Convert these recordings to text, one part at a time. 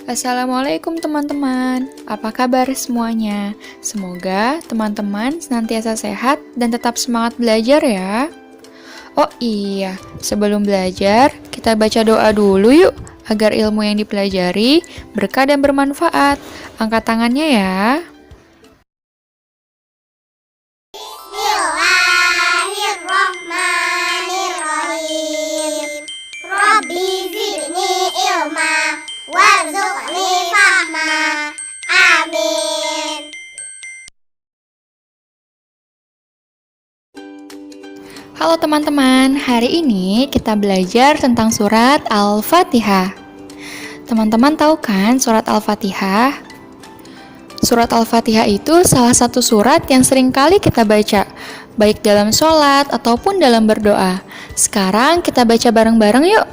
Assalamualaikum teman-teman, apa kabar semuanya? Semoga teman-teman senantiasa sehat dan tetap semangat belajar ya. Oh iya, sebelum belajar, kita baca doa dulu yuk, agar ilmu yang dipelajari berkah dan bermanfaat. Angkat tangannya ya. Bismillahirrahmanirrahim. Rabbi zidni ilma warzuqni fahma. Amin. Halo teman-teman, hari ini kita belajar tentang surat Al-Fatihah. Teman-teman tahu kan surat Al-Fatihah? Surat Al-Fatihah itu salah satu surat yang sering kali kita baca, baik dalam sholat ataupun dalam berdoa. Sekarang kita baca bareng-bareng yuk.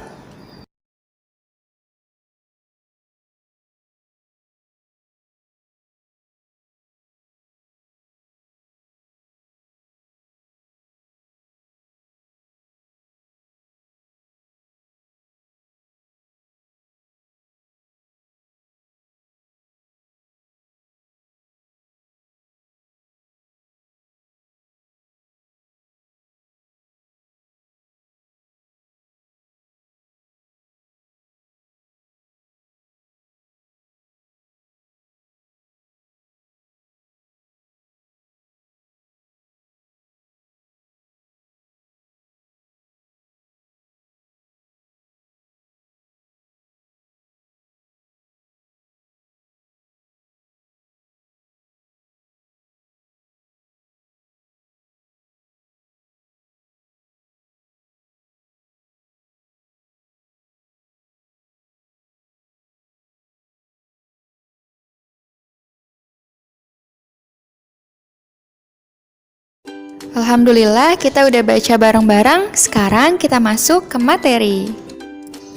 Alhamdulillah kita udah baca bareng-bareng, sekarang kita masuk ke materi.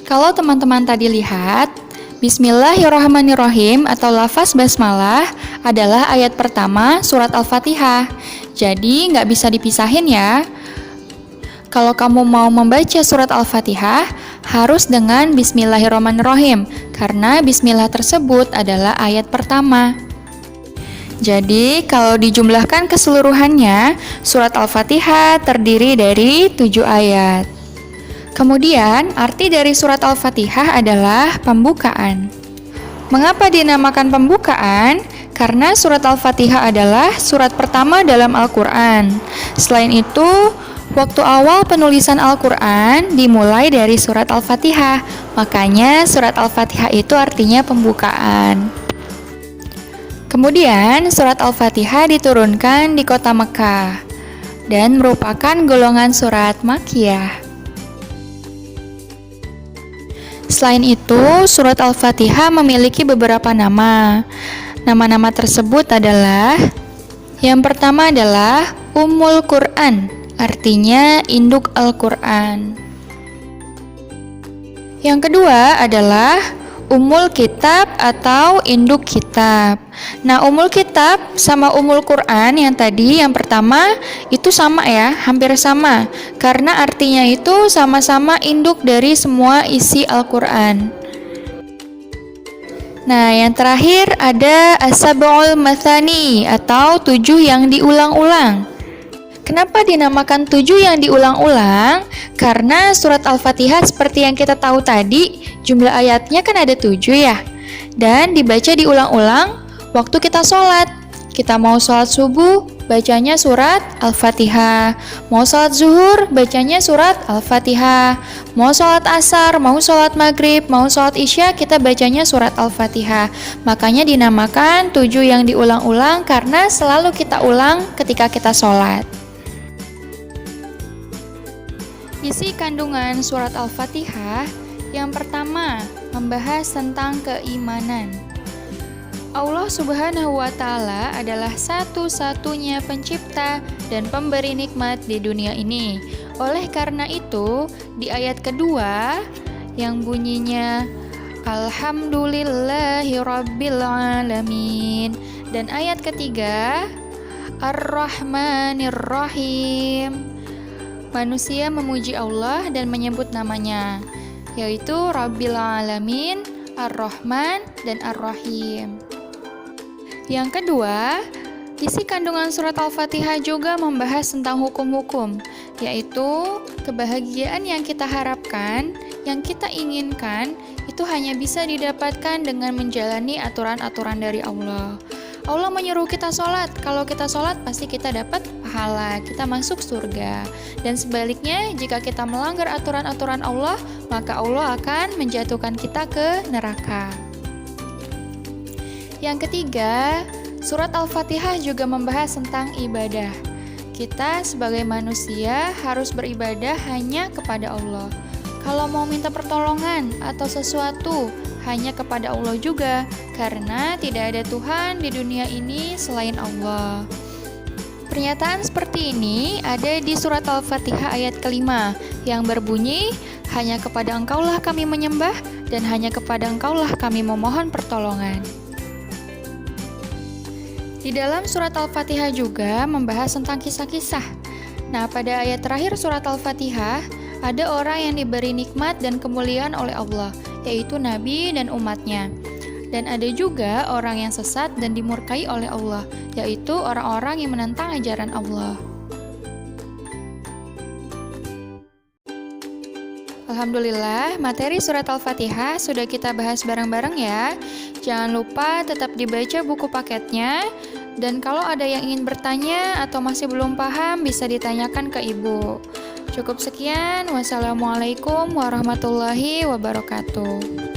Kalau teman-teman tadi lihat, Bismillahirrahmanirrahim atau lafaz basmalah adalah ayat pertama surat Al-Fatihah. Jadi nggak bisa dipisahin ya. Kalau kamu mau membaca surat Al-Fatihah, harus dengan Bismillahirrahmanirrahim, karena Bismillah tersebut adalah ayat pertama. Jadi, kalau dijumlahkan keseluruhannya, surat Al-Fatihah terdiri dari 7 ayat. Kemudian, arti dari surat Al-Fatihah adalah pembukaan. Mengapa dinamakan pembukaan? Karena surat Al-Fatihah adalah surat pertama dalam Al-Quran. Selain itu, waktu awal penulisan Al-Quran dimulai dari surat Al-Fatihah. Makanya surat Al-Fatihah itu artinya pembukaan. Kemudian, surat Al-Fatihah diturunkan di kota Mekah dan merupakan golongan surat Makkiyah. Selain itu, surat Al-Fatihah memiliki beberapa nama. Nama-nama tersebut adalah: yang pertama adalah Ummul Quran, artinya induk Al-Quran. Yang kedua adalah Ummul Kitab atau induk kitab. Nah, Ummul Kitab sama Ummul Quran yang tadi yang pertama itu sama ya, hampir sama. Karena artinya itu sama-sama induk dari semua isi Al-Quran. Nah, yang terakhir ada As-Sab'ul Mathani atau 7 yang diulang-ulang. Kenapa dinamakan 7 yang diulang-ulang? Karena surat Al-Fatihah seperti yang kita tahu tadi, jumlah ayatnya kan ada 7 ya. Dan dibaca diulang-ulang waktu kita sholat. Kita mau sholat subuh, bacanya surat Al-Fatihah. Mau sholat zuhur, bacanya surat Al-Fatihah. Mau sholat asar, mau sholat maghrib, mau sholat isya, kita bacanya surat Al-Fatihah. Makanya dinamakan 7 yang diulang-ulang karena selalu kita ulang ketika kita sholat. Isi kandungan surat Al-Fatihah yang pertama membahas tentang keimanan. Allah Subhanahu wa Ta'ala adalah satu-satunya pencipta dan pemberi nikmat di dunia ini. Oleh karena itu, di ayat kedua yang bunyinya Alhamdulillahi Rabbil Alamin, dan ayat ketiga Ar-Rahmanir Rahim, manusia memuji Allah dan menyebut namanya, yaitu Rabbil Alamin, Ar-Rahman, dan Ar-Rahim. Yang kedua, isi kandungan surat Al-Fatihah juga membahas tentang hukum-hukum, yaitu kebahagiaan yang kita harapkan, yang kita inginkan, itu hanya bisa didapatkan dengan menjalani aturan-aturan dari Allah. Allah menyuruh kita sholat, kalau kita sholat pasti kita dapat pahala, kita masuk surga. Dan sebaliknya, jika kita melanggar aturan-aturan Allah, maka Allah akan menjatuhkan kita ke neraka. Yang ketiga, surat Al-Fatihah juga membahas tentang ibadah. Kita sebagai manusia harus beribadah hanya kepada Allah. Kalau mau minta pertolongan atau sesuatu, hanya kepada Allah juga, karena tidak ada Tuhan di dunia ini selain Allah. Pernyataan seperti ini ada di surat Al-Fatihah ayat kelima, yang berbunyi, hanya kepada Engkaulah kami menyembah, dan hanya kepada Engkaulah kami memohon pertolongan. Di dalam surat Al-Fatihah juga membahas tentang kisah-kisah. Nah, pada ayat terakhir surat Al-Fatihah, ada orang yang diberi nikmat dan kemuliaan oleh Allah, yaitu Nabi dan umatnya. Dan ada juga orang yang sesat dan dimurkai oleh Allah, yaitu orang-orang yang menentang ajaran Allah. Alhamdulillah, materi surat Al-Fatihah sudah kita bahas bareng-bareng ya. Jangan lupa tetap dibaca buku paketnya. Dan kalau ada yang ingin bertanya atau masih belum paham, bisa ditanyakan ke Ibu. Cukup sekian. Wassalamualaikum warahmatullahi wabarakatuh.